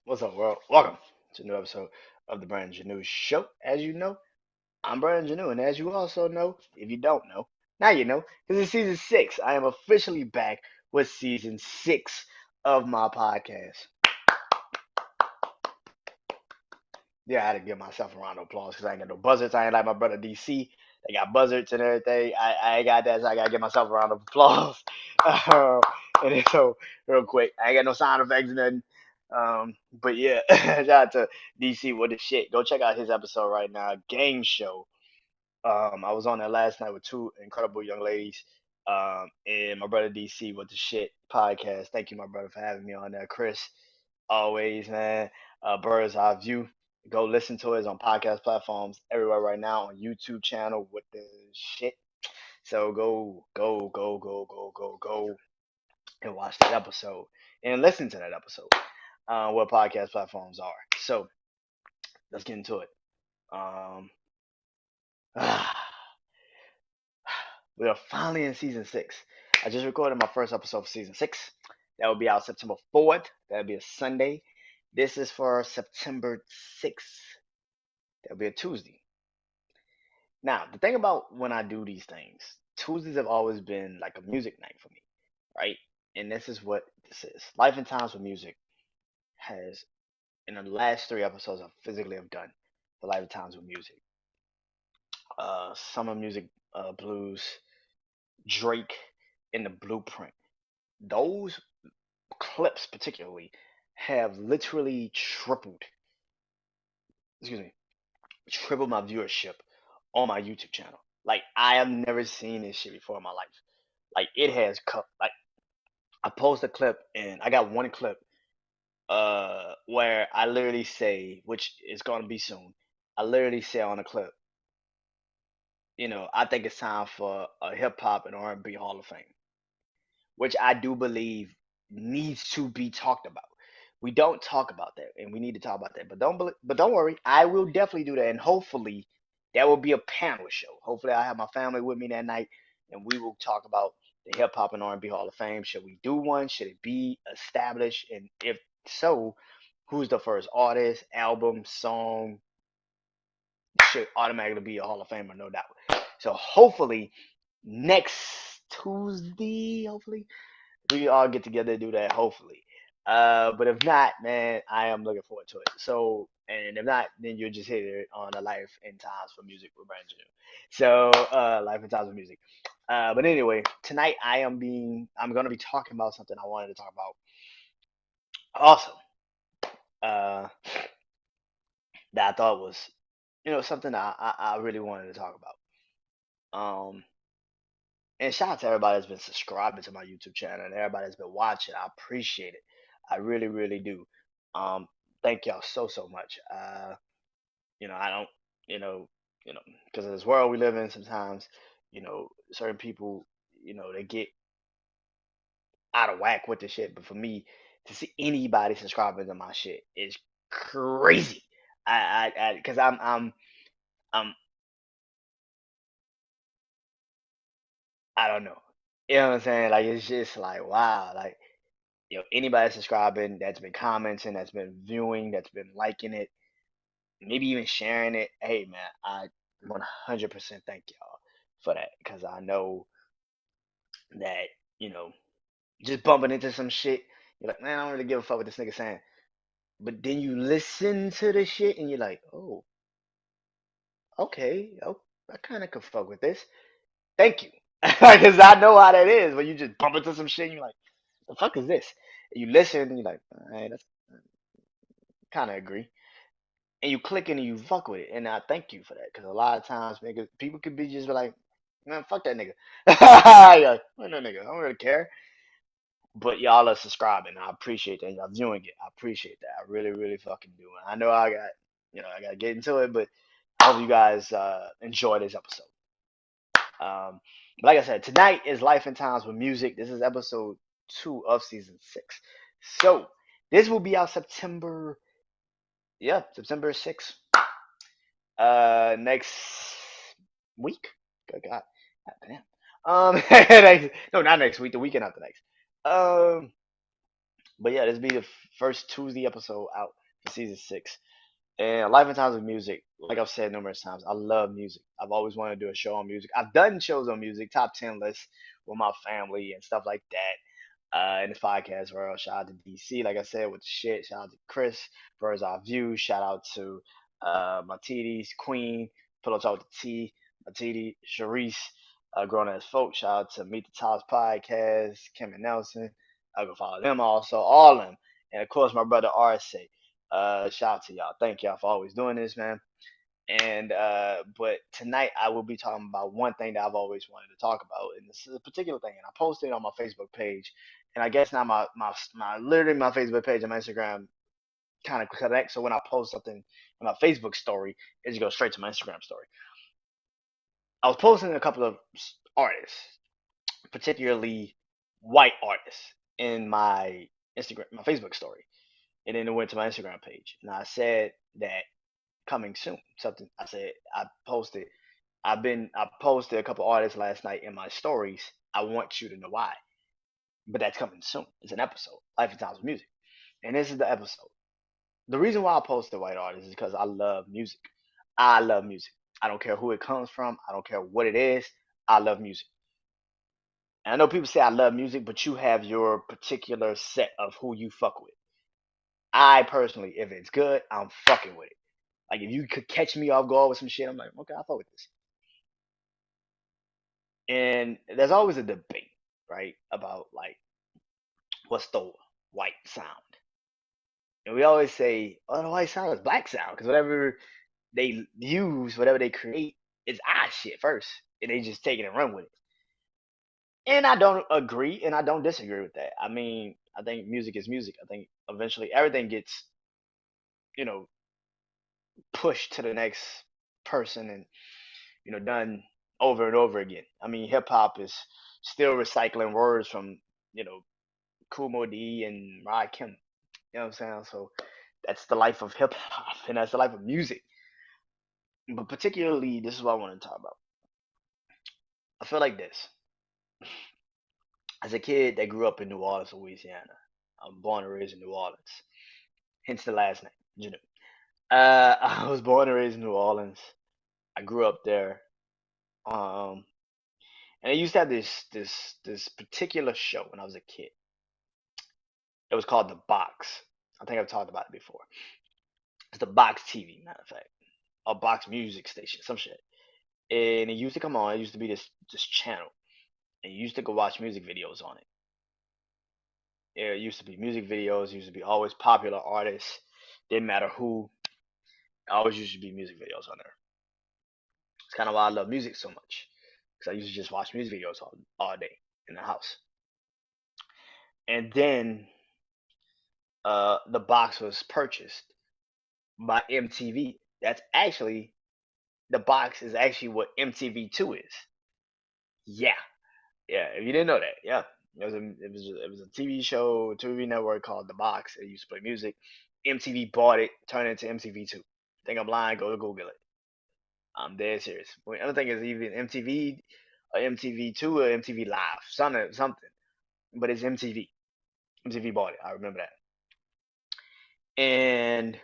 What's up, world? Welcome to a new episode of the BrandonJaneauShow. As you know, I'm Brandon Janeau, and as you also know, if you don't know, now you know, because it's season six. I am officially back with season six of my podcast. Yeah, I had to give myself a round of applause because I ain't got no buzzards. I ain't like my brother DC. They got buzzards and everything. I ain't got that, so I gotta give myself a round of applause. Uh, and then, so, real quick, I ain't got no sound effects or nothing. But yeah, shout out to DC with the shit. Go check out his episode right now, Game Show. I was on there last night with two incredible young ladies. And my brother DC with the shit podcast. Thank you, my brother, for having me on there. Chris, always, man. Bird's Eye View. Go listen to it. It's on podcast platforms everywhere right now on YouTube channel with the shit. So go and watch that episode and listen to that episode. What podcast platforms are. So let's get into it. Um, we are finally in season six. I just recorded my first episode for season six. That will be out September 4th. That'll be a Sunday. This is for September 6th. That'll be a Tuesday. Now, the thing about when I do these things, Tuesdays have always been like a music night for me, right? And this is what this is. Life and Times with Music has, in the last three episodes, I physically have done the Life and Times with Music. Summer Music Blues, Drake, and the Blueprint. Those clips, particularly, have literally excuse me, tripled my viewership on my YouTube channel. Like, I have never seen this shit before in my life. Like, it has cut. Like, I post a clip and I got one clip where I literally say, which is gonna be soon. I literally say on the clip, I think it's time for a hip hop and R&B Hall of Fame, which I do believe needs to be talked about. We don't talk about that, and we need to talk about that. But don't worry, I will definitely do that, and hopefully that will be a panel show. Hopefully, I have my family with me that night, and we will talk about the Hip Hop and R&B Hall of Fame. Should we do one? Should it be established? And if so, who's the first artist, album, song? Should automatically be a Hall of Famer, no doubt. So hopefully next Tuesday, hopefully we all get together and do that. Hopefully, but if not, man, I am looking forward to it. So, and if not, then you'll just hear it on the Life and Times for Music with Brandon Janeau. So, Life and Times of Music. But anyway, tonight I'm gonna be talking about something I wanted to talk about. Also, uh, that I thought was, something that I really wanted to talk about. And shout out to everybody that's been subscribing to my YouTube channel and everybody that's been watching. I appreciate it. I really, really do. Um, Thank y'all so much. I don't, you know, because of this world we live in, sometimes, certain people, they get out of whack with the shit. But for me, to see anybody subscribing to my shit is crazy. Because I'm, I don't know. You know what I'm saying? Like it's just like wow, like anybody subscribing that's been commenting, that's been viewing, that's been liking it, maybe even sharing it. Hey man, I 100% thank y'all for that because I know that you know just bumping into some shit, you're like, man, I don't really give a fuck what this nigga saying. But then you listen to the shit and you're like, oh, okay, oh, I kind of could fuck with this. Thank you, because I know how that is when you just bump into some shit and you're like, the fuck is this? And you listen and you're like, hey, that's kind of agree. And you click it and you fuck with it. And I thank you for that because a lot of times niggas, people could be just like, man, fuck that nigga. You're like, fuck that nigga. I don't really care. But y'all are subscribing. I appreciate that. Y'all viewing it. I appreciate that. I really, really fucking do. And I know I got to get into it, but I hope you guys enjoy this episode. Um, but like I said, tonight is Life and Times with Music. This is episode 2 of season 6. So this will be out September 6th. Next week. Good God. God damn. No, not next week. The weekend after next. Um, But yeah, this be the first Tuesday episode out for season 6. And Life and Times of Music, like I've said numerous times, I love music. I've always wanted to do a show on music. I've done shows on music, top 10 lists with my family and stuff like that. In this podcast world, shout out to DC, like I said, with the shit. Shout out to Chris, Bird's Eye View. Shout out to my TDs, Queen, Pillow Talk with the T, my TD, Sharice, Grown Ass Folk. Shout out to Meet the Tops Podcast, Kim and Nelson. I go follow them also, all of them. And of course, my brother RSA. Shout out to y'all. Thank y'all for always doing this, man. And but tonight I will be talking about one thing that I've always wanted to talk about, and this is a particular thing. And I posted it on my Facebook page, and I guess now my literally my Facebook page and my Instagram kind of connect. So when I post something in my Facebook story, it just goes straight to my Instagram story. I was posting a couple of artists, particularly white artists, in my my Facebook story, and then it went to my Instagram page, and I said that coming soon. Something I said I posted. I posted a couple artists last night in my stories. I want you to know why. But that's coming soon. It's an episode. Life and Times of Music. And this is the episode. The reason why I posted white artists is because I love music. I love music. I don't care who it comes from. I don't care what it is. I love music. And I know people say I love music, but you have your particular set of who you fuck with. I personally, if it's good, I'm fucking with it. Like if you could catch me off guard with some shit, I'm like, okay, I fuck with this. And there's always a debate, right, about like what's the white sound. And we always say, oh, the white sound is black sound because whatever they use, whatever they create, is our shit first, and they just take it and run with it. And I don't agree, and I don't disagree with that. I mean, I think music is music. I think eventually everything gets, you know, pushed to the next person and done over and over again. I mean, hip hop is still recycling words from you know Kumo D and Mariah Kim. You know what I'm saying? So that's the life of hip hop, and that's the life of music. But particularly, this is what I want to talk about. I feel like this. As a kid that grew up in New Orleans, Louisiana, I'm born and raised in New Orleans, hence the last name, Janeau. I was born and raised in New Orleans. I grew up there. Um, and I used to have this particular show when I was a kid. It was called The Box. I think I've talked about it before. It's the Box TV, matter of fact, a Box music station, some shit. And it used to come on. It used to be this channel, and you used to go watch music videos on it. Yeah, it used to be music videos. It used to be always popular artists. Didn't matter who. Always used to be music videos on there. It's kind of why I love music so much, because I used to just watch music videos all day in the house. And then the box was purchased by MTV. That's actually the box is actually what MTV2 is. Yeah, yeah. If you didn't know that, yeah, it was a TV show, TV network called The Box. It used to play music. MTV bought it, turned it into MTV2. Think I'm lying? Go to Google it. I'm dead serious. Well, other thing is even MTV, or MTV2, or MTV Live, something. But it's MTV. MTV bought it. I remember that. And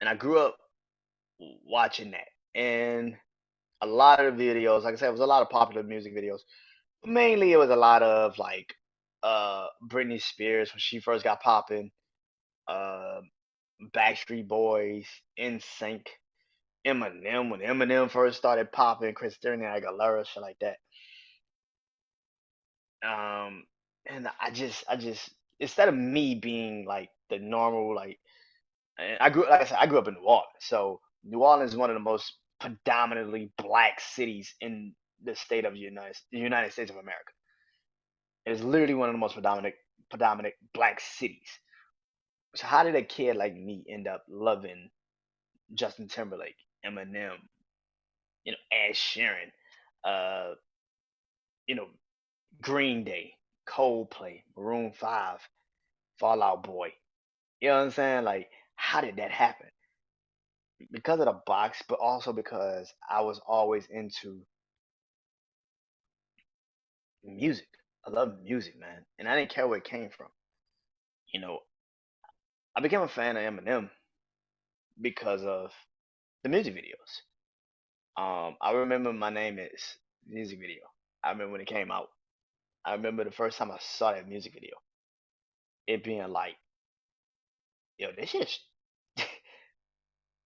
and I grew up watching that. And a lot of the videos, like I said, it was a lot of popular music videos. Mainly, it was a lot of like Britney Spears when she first got popping, uh, Backstreet Boys, NSYNC, Eminem when Eminem first started popping, Christina Aguilera, shit like that. Um, and I just instead of me being like the normal like and I grew like I said I grew up in New Orleans, so New Orleans is one of the most predominantly black cities in the state of the United States of America. It is literally one of the most predominant black cities. So how did a kid like me end up loving Justin Timberlake, Eminem, Ed Sheeran, uh, you know, Green Day, Coldplay, Maroon 5, Fall Out Boy. You know what I'm saying? Like, how did that happen? Because of the box, but also because I was always into music. I love music, man, and I didn't care where it came from. You know, I became a fan of Eminem because of the music videos. I remember My Name Is music video. I remember when it came out. I remember the first time I saw that music video. It being like, yo, this shit's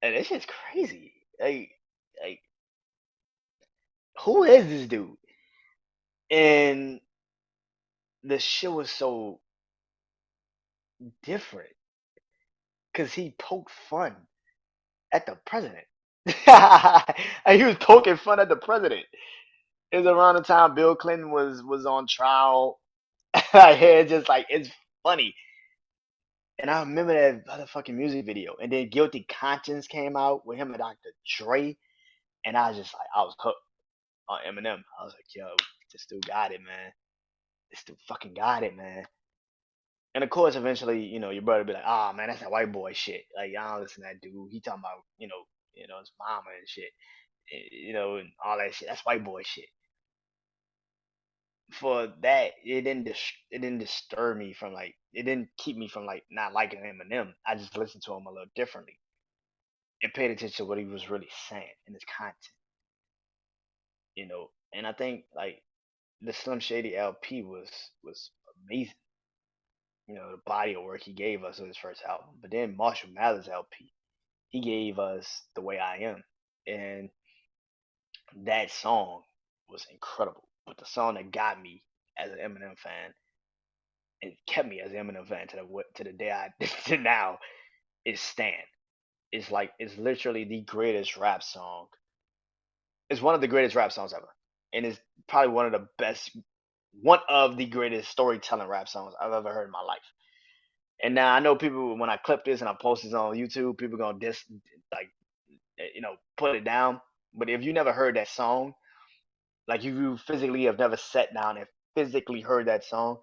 this shit's crazy. Like, who is this dude? And the shit was so different because he poked fun at the president. And he was poking fun at the president. It was around the time Bill Clinton was on trial. It's just like it's funny. And I remember that motherfucking music video. And then Guilty Conscience came out with him and Dr. Dre. And I was just like, I was hooked on Eminem. I was like, yo, this dude got it, man. This dude fucking got it, man. And of course, eventually, your brother be like, "Ah, man, that's that white boy shit. Like, I don't listen to that dude. He talking about, his mama and shit, and all that shit. That's white boy shit." For that, it didn't disturb me from like, it didn't keep me from like not liking Eminem. I just listened to him a little differently and paid attention to what he was really saying in his content. And I think like the Slim Shady LP was amazing. The body of work he gave us with his first album. But then Marshall Mathers LP, he gave us The Way I Am. And that song was incredible. But the song that got me as an Eminem fan and kept me as an Eminem fan to the day I to now is Stan. It's literally the greatest rap song. It's one of the greatest rap songs ever. And it's probably one of the greatest storytelling rap songs I've ever heard in my life. And now I know people when I clip this and I post this on YouTube, people gonna like put it down. But if you never heard that song, like if you physically have never sat down and physically heard that song,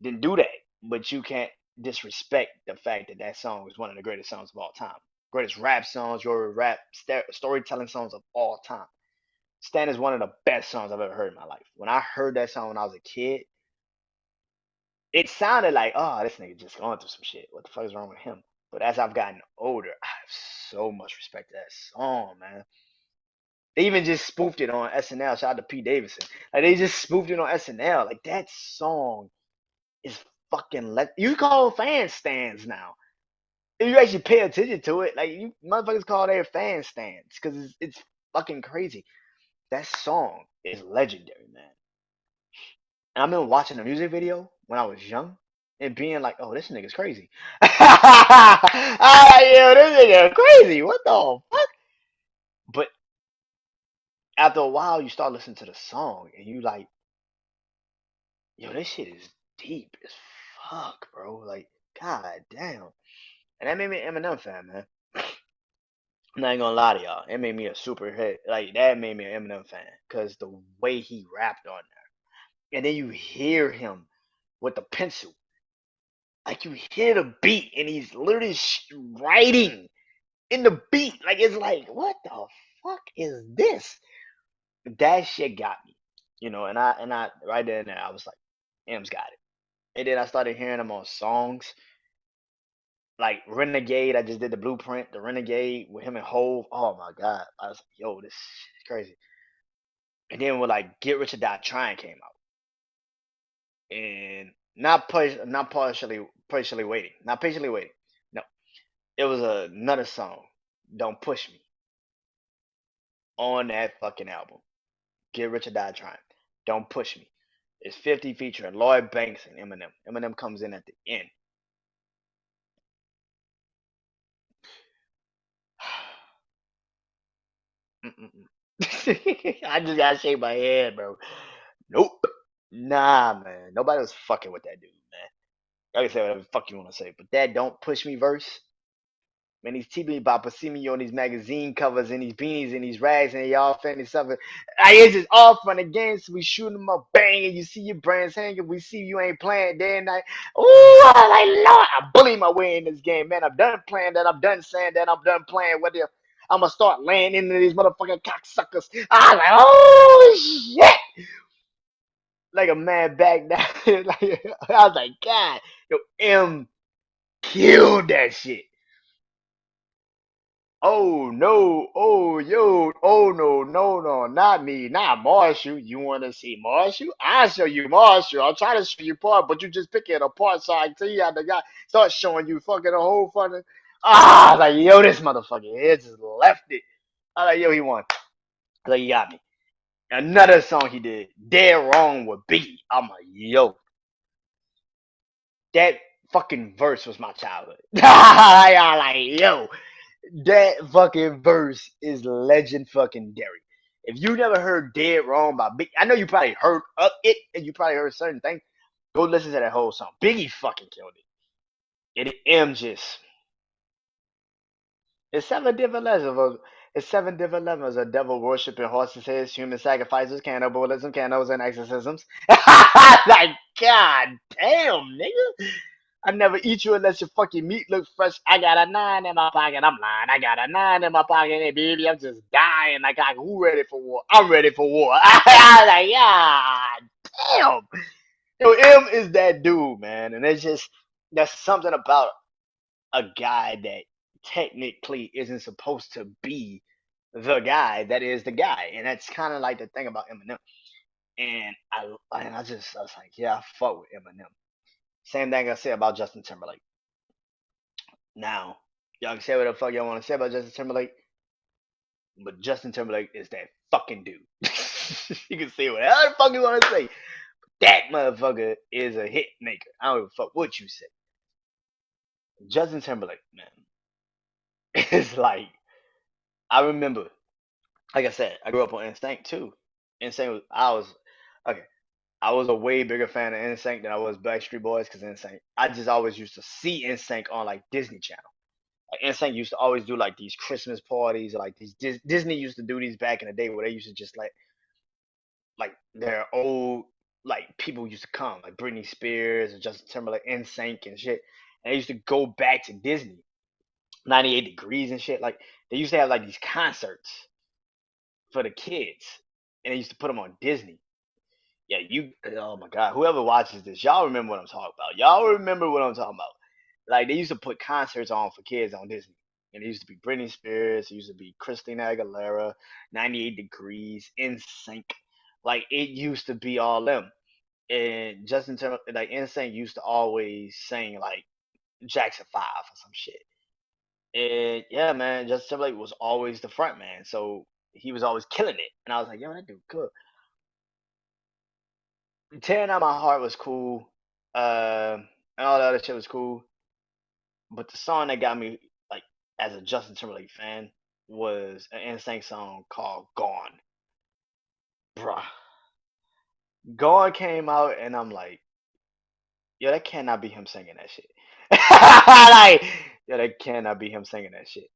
then do that. But you can't disrespect the fact that that song is one of the greatest songs of all time, greatest rap songs, your storytelling songs of all time. Stan is one of the best songs I've ever heard in my life. When I heard that song when I was a kid, it sounded like, oh, this nigga just going through some shit. What the fuck is wrong with him? But as I've gotten older, I have so much respect for that song, man. They even just spoofed it on SNL. Shout out to Pete Davidson. Like they just spoofed it on SNL. Like that song is fucking you call fan stands now. If you actually pay attention to it, like you motherfuckers call their fan stands because it's fucking crazy. That song is legendary, man. And I remember watching the music video when I was young and being like, "Oh, this nigga's crazy." I like, yo, this nigga crazy. What the fuck? But after a while, you start listening to the song and you like, yo, this shit is deep as fuck, bro. Like, god damn. And that made me an Eminem fan, man. I'm not gonna lie to y'all. It made me a super hit. Like, that made me an Eminem fan. Because the way he rapped on there. And then you hear him with the pencil. Like, you hear the beat and he's literally writing in the beat. Like, it's like, what the fuck is this? That shit got me. And I right there and there, I was like, M's got it. And then I started hearing him on songs like Renegade. I just did the Blueprint, the Renegade with him and Hove. Oh my god, I was like, yo, this is crazy. And then when like Get Rich or Die Trying came out, and not partially waiting, not patiently waiting. No, it was another song, Don't Push Me, on that fucking album. Get Rich or Die Trying, Don't Push Me. It's 50 featuring Lloyd Banks and Eminem. Eminem comes in at the end. I just gotta shake my head, bro. Nope. Nah, man. Nobody was fucking with that dude, man. Y'all can say whatever the fuck you want to say, but that Don't Push Me verse, man, these TV boppers see me on these magazine covers and these beanies and these rags and y'all fancy something. Like, it's just all fun and games. So we shoot them up, bang, and you see your brands hanging. We see you ain't playing day and night. Ooh, I like, Lord, I bully my way in this game, man. I'm done playing that. I'm done saying that. I'm done playing with you. I'm gonna start laying into these motherfucking cocksuckers. I was like, oh shit. like a man back down. Like, I was like, God, yo, M killed that shit. Oh no, oh yo, oh no, no, no, not me, not Marshall. You want to see Marshall? I'll show you Marshall. I'll try to show you part, but you just pick it apart so I can tell you how the guy start showing you fucking the whole fucking. Ah, I was like, yo, this motherfucker here just left it. I was like, yo, he won. I was like, he got me. Another song he did, Dead Wrong with Biggie. I'm like, yo, that fucking verse was my childhood. I like, yo, that fucking verse is legend fucking dairy. If you never heard Dead Wrong by Biggie, I know you probably heard of it and you probably heard certain things. Go listen to that whole song. Biggie fucking killed it. And M just it's seven different levels. It's seven different levels of devil worshiping, horses heads, human sacrifices, cannibalism, candles, and exorcisms. Like, god damn, nigga. I never eat you unless your fucking meat looks fresh. I got a nine in my pocket. I'm lying. I got a nine in my pocket. Hey, baby, I'm just dying. Like, who ready for war? I'm ready for war. I like, yeah, damn. Yo, M is that dude, man. And it's just, there's something about a guy that technically isn't supposed to be the guy that is the guy. And that's kind of like the thing about Eminem. And I was like, yeah, I fuck with Eminem. Same thing I say about Justin Timberlake. Now, y'all can say what the fuck y'all want to say about Justin Timberlake, but Justin Timberlake is that fucking dude. You can say whatever the fuck you want to say. That motherfucker is a hit maker. I don't give a fuck what you say. Justin Timberlake, man, it's like I remember. Like I said, I grew up on Instinct too. Instinct was I was okay. I was a way bigger fan of Instinct than I was Backstreet Boys because Instinct. I just always used to see Instinct on like Disney Channel. Like Instinct used to always do like these Christmas parties, or like these Disney used to do these back in the day where they used to just like their old like people used to come like Britney Spears and Justin Timberlake, NSYNC and shit. And they used to go back to Disney, 98 Degrees and shit. Like they used to have like these concerts for the kids, and they used to put them on Disney. Yeah, you. Oh my God, whoever watches this, y'all remember what I'm talking about. Y'all remember what I'm talking about. Like they used to put concerts on for kids on Disney. And it used to be Britney Spears, it used to be Christina Aguilera, 98 Degrees, NSYNC. Like it used to be all them. And Justin Timberlake, like NSYNC used to always sing like Jackson 5 or some shit. And yeah, man, Justin Timberlake was always the front man. So he was always killing it. And I was like, yo, that dude good. Tearing Out My Heart was cool. And all the other shit was cool. But the song that got me like as a Justin Timberlake fan was an NSYNC song called Gone. Bruh. Gone came out and I'm like, yo, that cannot be him singing that shit. Like, yo, that cannot be him singing that shit.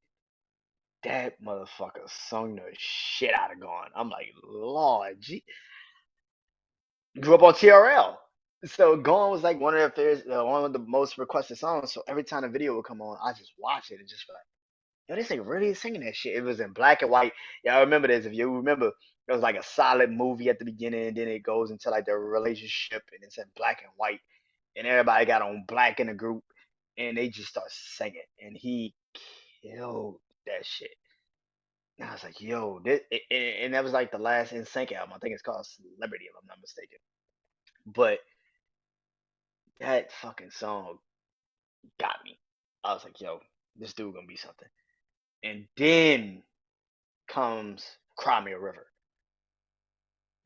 That motherfucker sung the shit out of Gone. I'm like, Lord, gee. Grew up on TRL. So Gone was like one of their favorites, one of the most requested songs. So every time the video would come on, I just watch it and just be like, yo, this nigga really singing that shit. It was in black and white. Yeah, I remember this. If you remember, it was like a solid movie at the beginning, and then it goes into like their relationship, and it's in black and white, and everybody got on black in the group, and they just start singing, and he killed that shit. And I was like, yo, and that was like the last NSYNC album. I think it's called Celebrity, if I'm not mistaken. But that fucking song got me. I was like, yo, this dude gonna be something. And then comes Cry Me a River.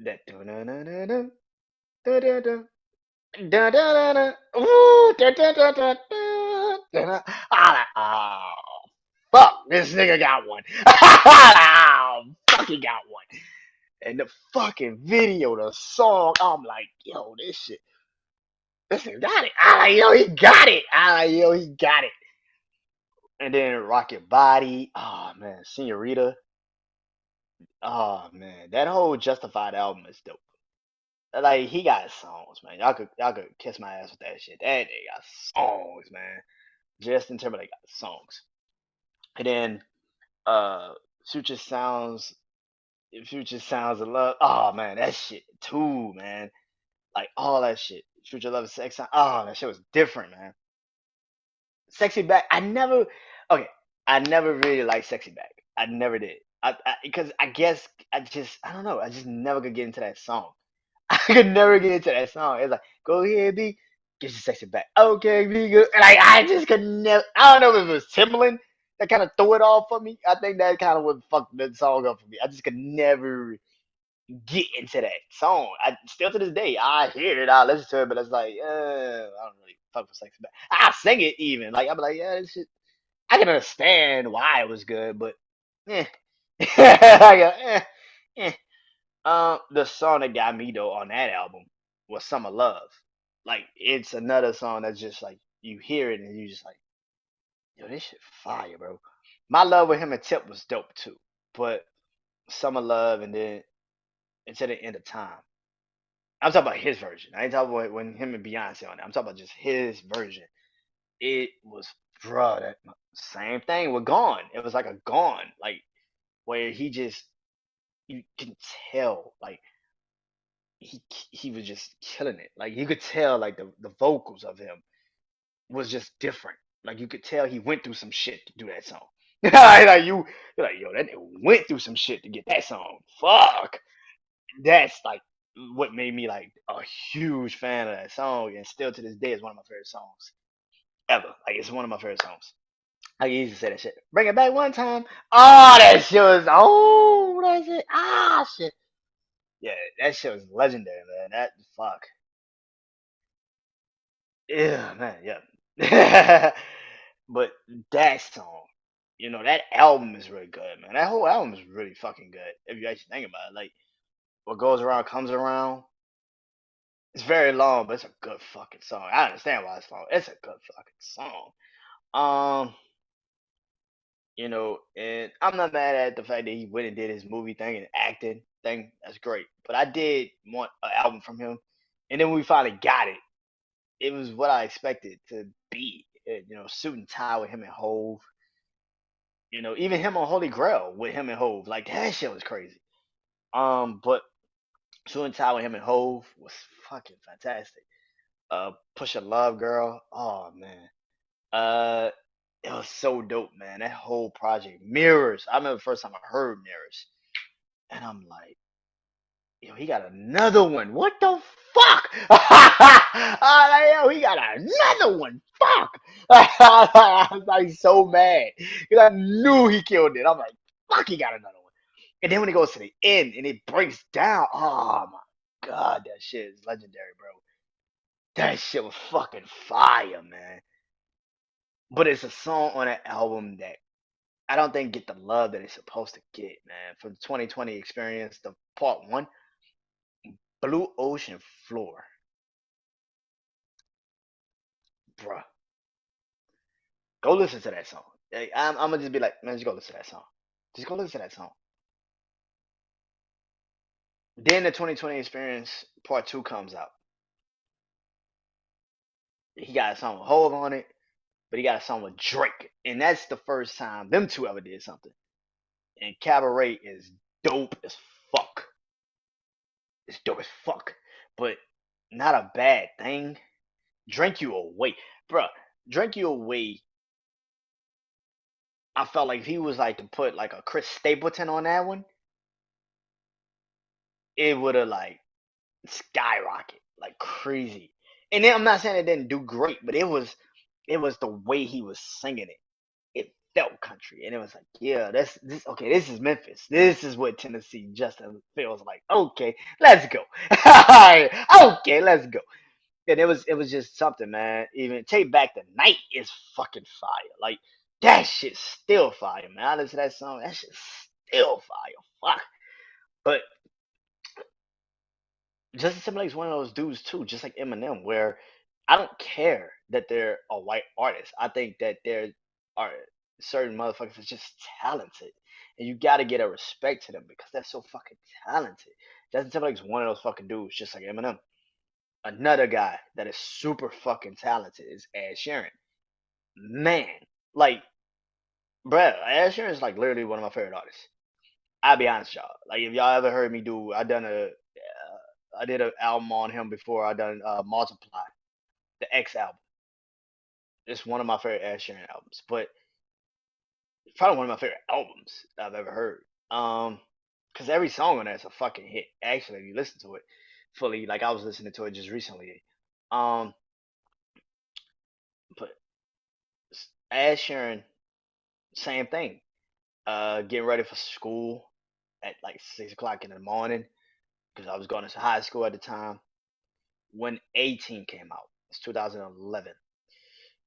That da da da da da da da da da da da ooh da da da da da. Oh, fuck, this nigga got one. Oh, fuck, he got one. And the fucking video, the song, I'm like, yo, this nigga got it. I like, yo, he got it. I like, yo, he got it. And then Rock Your Body. Oh man, Senorita. Oh man, that whole Justified album is dope. Like he got songs, man. Y'all could kiss my ass with that shit. That nigga got songs, man. Justin Timberlake got songs. And then uh Future Sounds Future Sounds of Love. Oh man, that shit too, man. Like all that shit. Shoot Your Love and Sex. Oh, that shit was different, man. Sexy Back. I never. Okay, I never really liked Sexy Back. I never did. Because I guess I don't know. I just never could get into that song. I could never get into that song. It's like, go ahead, B, get your sexy back. Okay, be good. And like, I just could never. I don't know if it was Timbaland that kind of threw it off for me. I think that kind of would fuck the song up for me. I just could never get into that song. I still to this day, I hear it, I listen to it, but it's like, I don't really fuck with sexy back. I sing it even. Like, I'm like, yeah, this shit. I can understand why it was good, but eh. I go, eh. The song that got me though on that album was "Summer Love." Like it's another song that's just like you hear it and you just like, yo, this shit fire, bro. My love with him and Tip was dope too, but "Summer Love" and then "Until the End of Time." I'm talking about his version. I ain't talking about when him and Beyonce on it. I'm talking about just his version. It was, bro, that same thing with "Gone." It was like a "Gone," like where he just you can tell like he was just killing it. Like you could tell like the vocals of him was just different. Like you could tell he went through some shit to do that song. Like you're like, yo, that nigga went through some shit to get that song. Fuck. That's like what made me like a huge fan of that song, and still to this day is one of my favorite songs ever. Like it's one of my favorite songs. I used to say that shit. Bring it back one time. Oh, that shit was that shit. Shit. Yeah, that shit was legendary, man. That fuck. Yeah, man, yeah. But that song, that album is really good, man. That whole album is really fucking good. If you actually think about it, like what goes around comes around. It's very long, but it's a good fucking song. I understand why it's long. It's a good fucking song. Um, and I'm not mad at the fact that he went and did his movie thing and acting thing. That's great. But I did want an album from him, and then when we finally got it. It was what I expected to be. Suit and tie with him and Hove. Even him on Holy Grail with him and Hove. Like that shit was crazy. But suit and tie with him and Hove was fucking fantastic. Push a Love Girl. Oh man. Uh, it was so dope, man. That whole project. Mirrors. I remember the first time I heard Mirrors, and I'm like, yo, he got another one. What the fuck? Yo, he got another one. Fuck. I was like so mad because I knew he killed it. I'm like, fuck, he got another one. And then when it goes to the end and it breaks down, oh my god, that shit is legendary, bro. That shit was fucking fire, man. But it's a song on that album that I don't think get the love that it's supposed to get, man. For the 2020 experience, the part one, Blue Ocean Floor, bruh. Go listen to that song. Like, I'm gonna just be like, man, just go listen to that song. Just go listen to that song. Then the 2020 experience part two comes out. He got a song with Hove on it, but he got a song with Drake, and that's the first time them two ever did something. And Cabaret is dope as fuck. It's dope as fuck, but not a bad thing. Drink You Away, bruh. Drink You Away. I felt like if he was like to put like a Chris Stapleton on that one, it would have like skyrocket like crazy. And then I'm not saying it didn't do great, but it was the way he was singing it. It felt country, and it was like, yeah, this okay. This is Memphis. This is what Tennessee Justin feels like. Okay, let's go. Alright, okay, let's go. And it was just something, man. Even Take Back the Night is fucking fire. Like that shit's still fire, man. I listen to that song. That shit's still fire. Fuck. But Justin Timberlake's one of those dudes too, just like Eminem, where I don't care that they're a white artist. I think that there are certain motherfuckers that's just talented, and you got to get a respect to them because they're so fucking talented. Justin Timberlake's one of those fucking dudes, just like Eminem. Another guy that is super fucking talented is Ed Sheeran. Man, like, bruh, Ed Sheeran is like literally one of my favorite artists. I'll be honest, y'all. Like, if y'all ever heard me do, I done a I did an album on him before. I done Multiply, the X album. It's one of my favorite Ed Sheeran albums, but it's probably one of my favorite albums I've ever heard. Because every song on there is a fucking hit. Actually, if you listen to it fully, like I was listening to it just recently. Um, but Ed Sheeran, same thing. Getting ready for school at like 6 o'clock in the morning because I was going to high school at the time when 18 came out. It's 2011.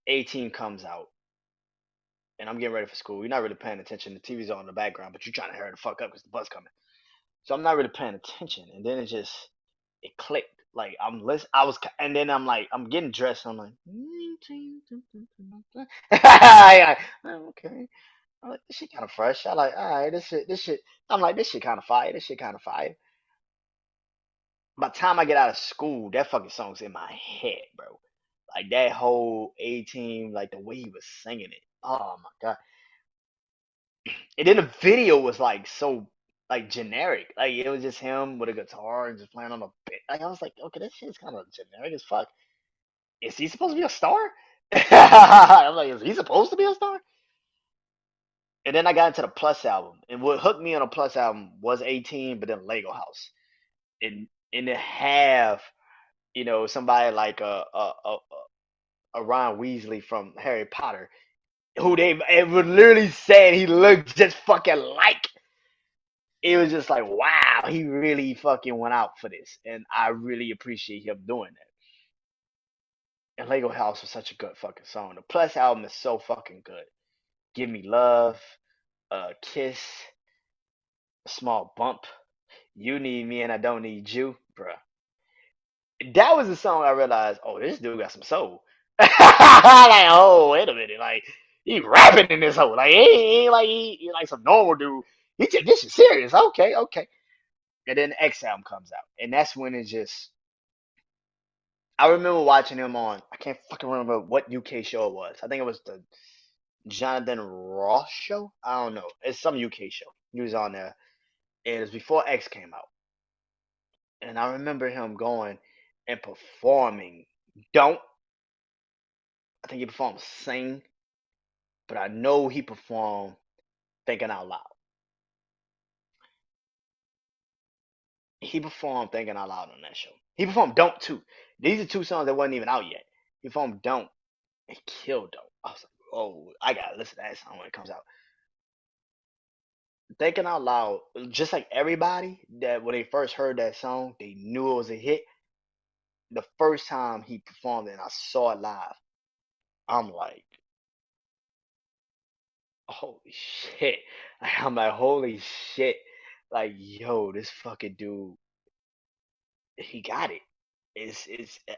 18 comes out, and I'm getting ready for school. You're not really paying attention. The TV's on in the background, but you're trying to hurry the fuck up because the bus coming. So I'm not really paying attention, and then it clicked. Like I'm listen, I was, and then I'm like, I'm getting dressed. And I'm like, yeah, okay. I'm like, this shit kind of fresh. I like, all right, this shit. I'm like, this shit kind of fire. This shit kind of fire. By the time I get out of school, that fucking song's in my head, bro. Like that whole 18, like the way he was singing it. Oh my god. And then the video was like so like generic. Like it was just him with a guitar and just playing on a bit. Like I was like, okay, this shit's kind of generic as fuck. Is he supposed to be a star? I'm like, is he supposed to be a star? And then I got into the Plus album, and what hooked me on the Plus album was 18, but then Lego House, and to have somebody like a Ron Weasley from Harry Potter, who they it would literally said he looked just fucking like. It was just like, wow, he really fucking went out for this, and I really appreciate him doing that. And Lego House was such a good fucking song. The Plus album is so fucking good. Give Me Love, Kiss, Small Bump, You Need Me and I Don't Need You, bruh. That was the song I realized, oh, this dude got some soul. Like, oh, wait a minute, like he rapping in this hole, like he ain't like he like some normal dude. He took this shit serious. Okay, okay. And then the X album comes out, and that's when it just. I remember watching him on. I can't fucking remember what UK show it was. I think it was the Jonathan Ross show. I don't know. It's some UK show. He was on there. And it was before X came out. And I remember him going and performing. Don't. I think he performed Sing, but I know he performed Thinking Out Loud. He performed Thinking Out Loud on that show. He performed Don't too. These are two songs that wasn't even out yet. He performed Don't and killed Don't. I was like, oh, I gotta listen to that song when it comes out. Thinking Out Loud, just like everybody that when they first heard that song, they knew it was a hit. The first time he performed it and I saw it live, I'm like, holy shit. I'm like, holy shit. Like, yo, this fucking dude, he got it. It's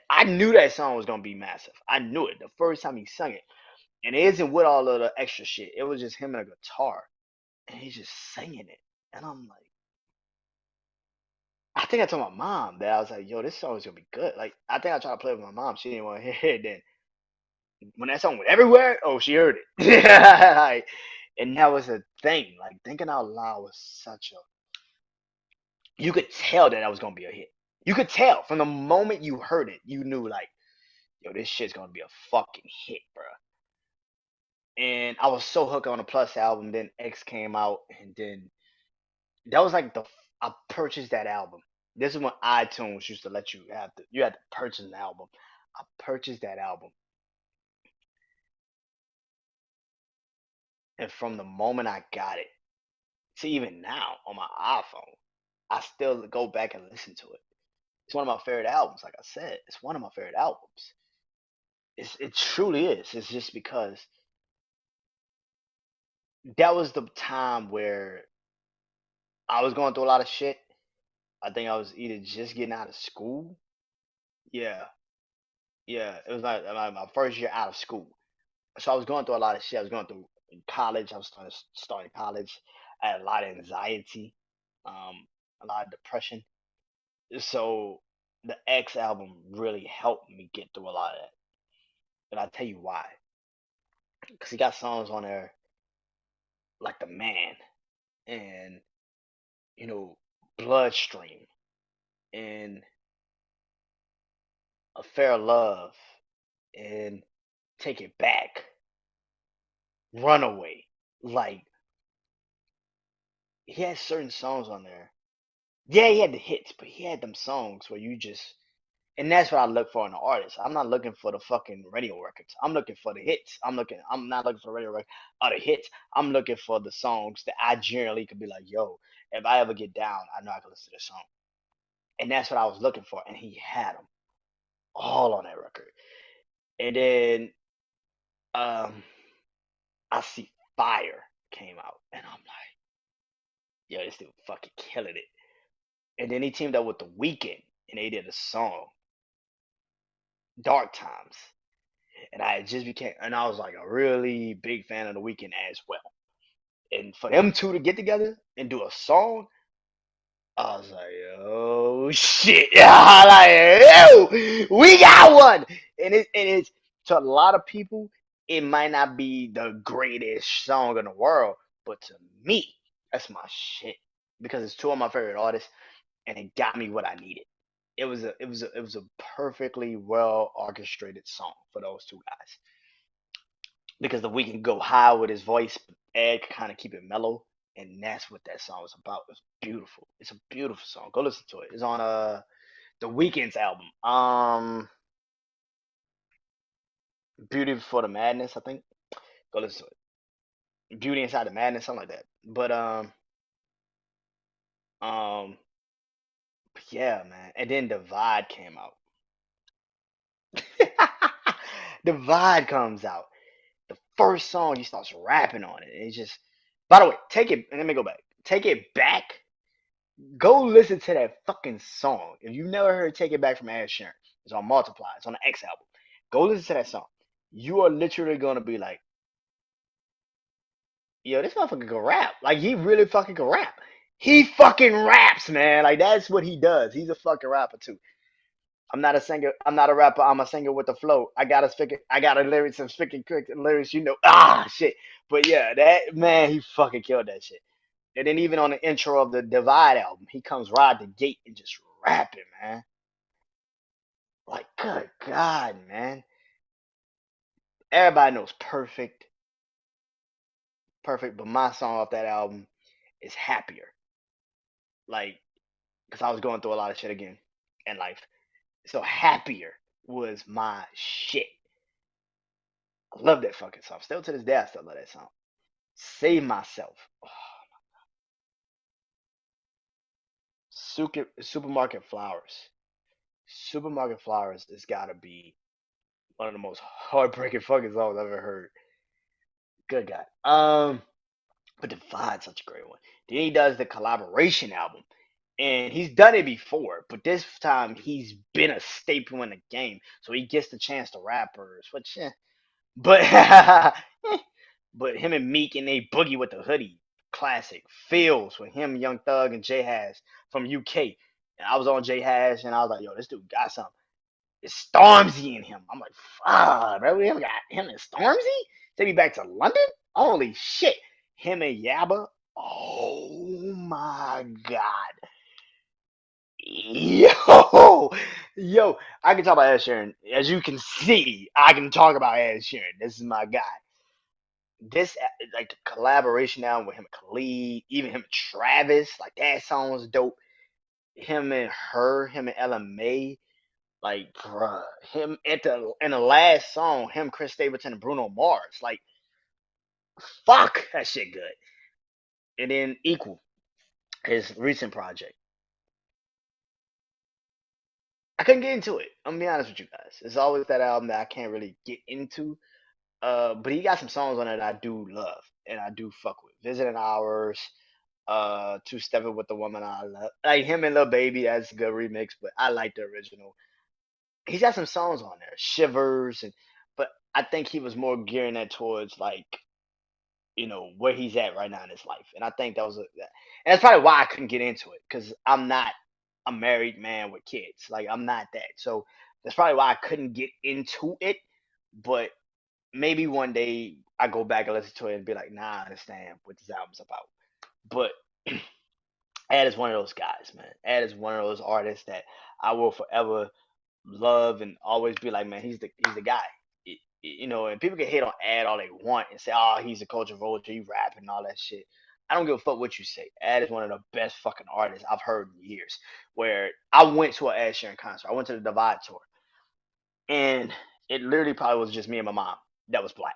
I knew that song was gonna be massive. I knew it the first time he sung it. And it isn't with all of the extra shit. It was just him and a guitar. And he's just singing it. And I'm like, I think I told my mom that I was like, yo, this song is gonna be good. Like, I think I tried to play it with my mom. She didn't want to hear it. Then when that song went everywhere, oh, she heard it. Like, and that was a thing. Like, thinking out loud was such a. You could tell that was gonna be a hit. You could tell from the moment you heard it. You knew like, yo, this shit's gonna be a fucking hit, bro. And I was so hooked on the Plus album. Then X came out, and then that was like I purchased that album. This is when iTunes used to let you had to purchase an album. I purchased that album, and from the moment I got it to even now on my iPhone, I still go back and listen to it. It's one of my favorite albums. Like I said, it's one of my favorite albums. It truly is. It's just because that was the time where I was going through a lot of shit. I think I was either just getting out of school. Yeah, yeah. It was like my first year out of school. So I was going through a lot of shit. I was going through in college. I was starting college. I had a lot of anxiety, a lot of depression. So the X album really helped me get through a lot of that. And I'll tell you why. Because he got songs on there like The Man and, you know, Bloodstream and Affair of Love, and Take It Back, Runaway. Like he had certain songs on there. Yeah, he had the hits, but he had them songs where you just and that's what I look for in an artist. I'm not looking for the fucking radio records. I'm looking for the hits. I'm not looking for the radio records or the hits. I'm looking for the songs that I generally could be like, yo, if I ever get down, I know I can listen to this song. And that's what I was looking for. And he had them all on that record. And then I See Fire came out. And I'm like, yo, this dude fucking killing it. And then he teamed up with The Weeknd and they did a song, Dark Times. And I just became, and I was like a really big fan of The Weeknd as well. And for them two to get together and do a song, I was like, oh shit, yeah, like, yo, we got one. And it's to a lot of people, it might not be the greatest song in the world, but to me, that's my shit because it's two of my favorite artists, and it got me what I needed. It was a perfectly well orchestrated song for those two guys because the we can go high with his voice, but Ed can kind of keep it mellow, and that's what that song was about. It's beautiful. It's a beautiful song. Go listen to it. It's on the Weeknd's album. Beauty Before the Madness, I think. Go listen to it. Beauty Inside the Madness, something like that. But um, yeah, man. And then Divide came out. Divide comes out. The first song he starts rapping on it. It's just. By the way, take it. Let me go back. Take It Back. Go listen to that fucking song. If you never heard Take It Back from Ed Sheeran, it's on Multiply. It's on the X album. Go listen to that song. You are literally gonna be like, yo, this motherfucker can rap. Like he really fucking can rap. He fucking raps, man. Like that's what he does. He's a fucking rapper too. I'm not a singer. I'm not a rapper. I'm a singer with the flow. I got a lyrics and speaking quick lyrics. You know, shit. But yeah, that man, he fucking killed that shit. And then even on the intro of the Divide album, he comes right the gate and just rapping, man. Like, good God, man. Everybody knows Perfect, Perfect, but my song off that album is Happier. Like, because I was going through a lot of shit again in life. So Happier was my shit. I love that fucking song. Still to this day, I still love that song. Save Myself. Oh, Supermarket Flowers. Supermarket Flowers has got to be one of the most heartbreaking fucking songs I've ever heard. Good God. But Divide's such a great one. Then he does the collaboration album. And he's done it before, but this time he's been a staple in the game. So he gets the chance to rappers, which but but him and Meek and they boogie with the hoodie. Classic. Feels with him, Young Thug, and J Hash from UK. And I was on J Hash and I was like, yo, this dude got something. It's Stormzy in him. I'm like, fuck, bro. We haven't got him and Stormzy? Take me back to London? Holy shit. Him and Yabba. Oh my god. Yo, yo, I can talk about Ed Sheeran. As you can see, I can talk about Ed Sheeran. This is my guy. This like the collaboration now with him and Khalid, even him and Travis, like that song was dope. Him and Ella May, like bruh, him at the in the last song, him, Chris Stapleton, and Bruno Mars, like fuck that shit good. And then Equal, his recent project, I couldn't get into it. I'm gonna be honest with you guys. It's always that album that I can't really get into. But he got some songs on it I do love and I do fuck with. Visiting Hours, Two Stepping with the Woman I Love. Like him and Lil Baby, that's a good remix, but I like the original. He's got some songs on there, Shivers, and but I think he was more gearing that towards like where he's at right now in his life, and I think and that's probably why I couldn't get into it because I'm not a married man with kids, like I'm not that, so that's probably why I couldn't get into it. But maybe one day I go back and listen to it and be like, nah, I understand what this album's about. But Ed is one of those guys, man. Ed is one of those artists that I will forever love and always be like, man, he's the guy. You know, and people can hate on Ad all they want and say, oh, he's a culture vulture, he rap and all that shit. I don't give a fuck what you say. Ad is one of the best fucking artists I've heard in years. Where I went to an Ad Sheeran concert. I went to the Divide tour, and it literally probably was just me and my mom that was black.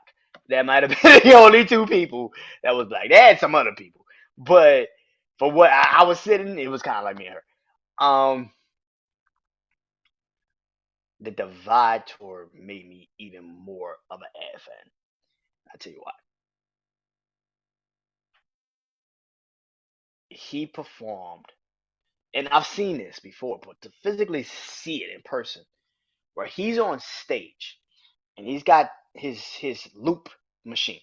That might have been the only two people that was black. They had some other people, but for what I was sitting, it was kind of like me and her. The Divide tour made me even more of an Ad fan. I tell you why. He performed, and I've seen this before, but to physically see it in person, where he's on stage and he's got his loop machine.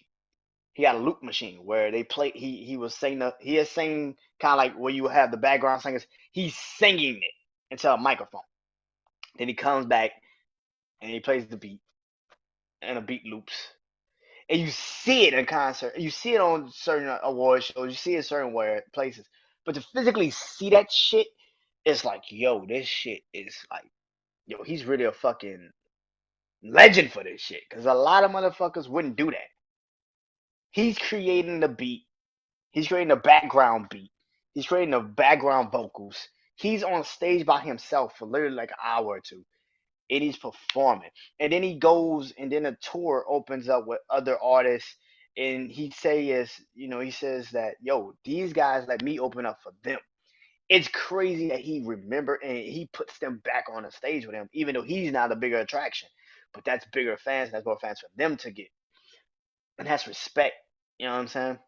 He got a loop machine where they play. He was saying he is saying kind of like where you have the background singers. He's singing it into a microphone. Then he comes back and he plays the beat, and the beat loops, and you see it in concert. You see it on certain award shows. You see it certain where places. But to physically see that shit, it's like, yo, this shit is like, yo, he's really a fucking legend for this shit. Because a lot of motherfuckers wouldn't do that. He's creating the beat. He's creating the background beat. He's creating the background vocals. He's on stage by himself for literally like an hour or two. And he's performing. And then he goes and then a tour opens up with other artists. And he says that, yo, these guys let me open up for them. It's crazy that he remembered and he puts them back on the stage with him, even though he's not a bigger attraction. But that's bigger fans, that's more fans for them to get. And that's respect. You know what I'm saying?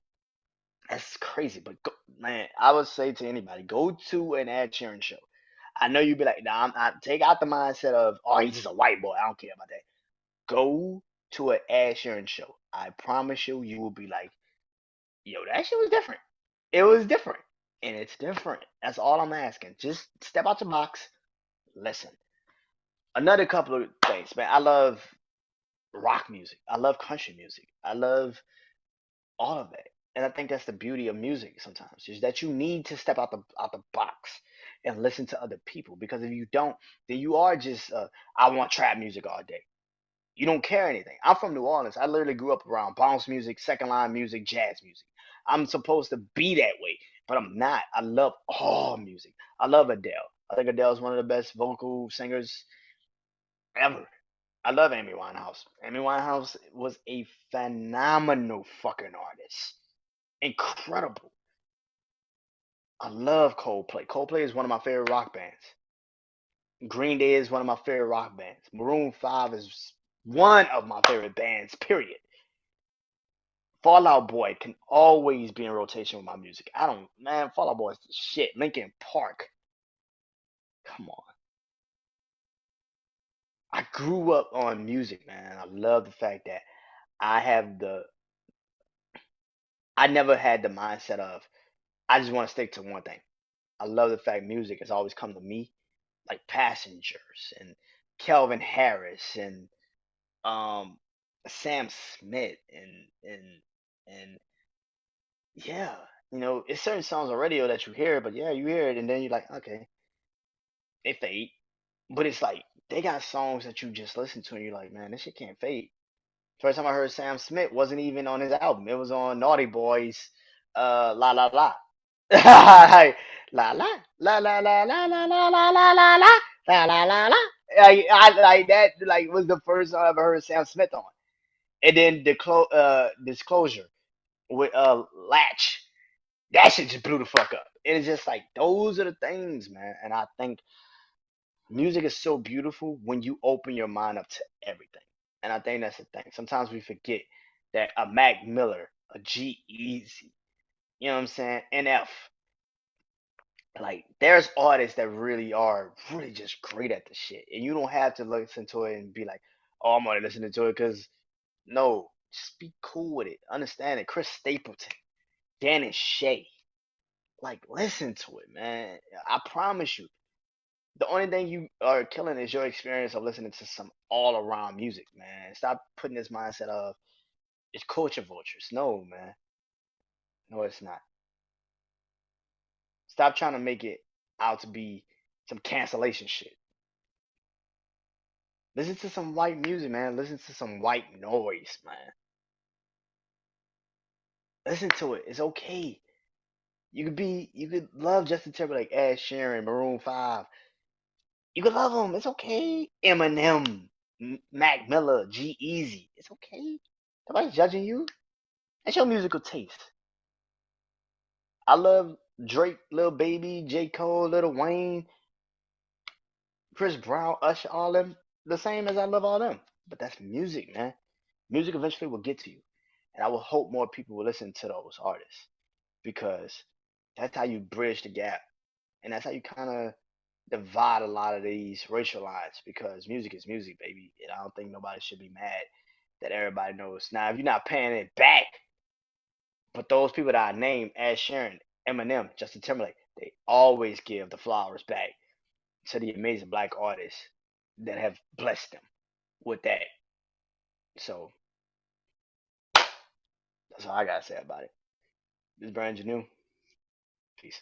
That's crazy. But go, man, I would say to anybody, go to an Ed Sheeran show. I know you'd be like, nah, I take out the mindset of, oh, he's just a white boy. I don't care about that. Go to an Ed Sheeran show. I promise you, you will be like, yo, that shit was different. It was different. And it's different. That's all I'm asking. Just step out the box, listen. Another couple of things, man. I love rock music. I love country music. I love all of that. And I think that's the beauty of music sometimes, is that you need to step out the box and listen to other people. Because if you don't, then you are just I want trap music all day. You don't care anything. I'm from New Orleans. I literally grew up around bounce music, second line music, jazz music. I'm supposed to be that way, but I'm not. I love all music. I love Adele. I think Adele is one of the best vocal singers ever. I love Amy Winehouse. Amy Winehouse was a phenomenal fucking artist. Incredible. I love Coldplay. Coldplay is one of my favorite rock bands. Green Day is one of my favorite rock bands. Maroon 5 is one of my favorite bands, period. Fall Out Boy can always be in rotation with my music. I don't, man, Fall Out Boy is the shit. Linkin Park. Come on. I grew up on music, man. I love the fact that I have I never had the mindset of, I just want to stick to one thing. I love the fact music has always come to me, like Passengers and Kelvin Harris and um Sam Smith and yeah, it's certain songs on radio that you hear, but yeah, you hear it and then you're like, okay, they fade. But it's like they got songs that you just listen to and you're like, man, this shit can't fade. First time I heard Sam Smith wasn't even on his album. It was on Naughty Boy's La La La. Like, la la la la la la la la la la la la la la la la. I like that. Like was the first song I ever heard Sam Smith on. And then Disclosure with Latch. That shit just blew the fuck up. It's just like those are the things, man. And I think music is so beautiful when you open your mind up to everything. And I think that's the thing. Sometimes we forget that a Mac Miller, a G Easy, you know what I'm saying? NF. Like there's artists that really are really just great at the shit. And you don't have to listen to it and be like, oh, I'm only listening to it because no, just be cool with it. Understand it. Chris Stapleton, Dan and Shay. Like listen to it, man. I promise you. The only thing you are killing is your experience of listening to some all around music, man. Stop putting this mindset of it's culture vultures. No, man. No, it's not. Stop trying to make it out to be some cancellation shit. Listen to some white music, man. Listen to some white noise, man. Listen to it. It's okay. You could love Justin Timberlake, Ed Sheeran, Maroon 5. You could love them. It's okay. Eminem, Mac Miller, G Easy. It's okay. Nobody's judging you. That's your musical taste. I love Drake, Lil Baby, J. Cole, Lil Wayne, Chris Brown, Usher, all them the same as I love all them. But that's music, man. Music eventually will get to you. And I will hope more people will listen to those artists because that's how you bridge the gap. And that's how you kind of divide a lot of these racial lines because music is music, baby. And I don't think nobody should be mad that everybody knows. Now, if you're not paying it back, but those people that I named, Ed Sheeran, Eminem, Justin Timberlake, they always give the flowers back to the amazing black artists that have blessed them with that. So that's all I gotta say about it. This is Brandon Janeau. Peace.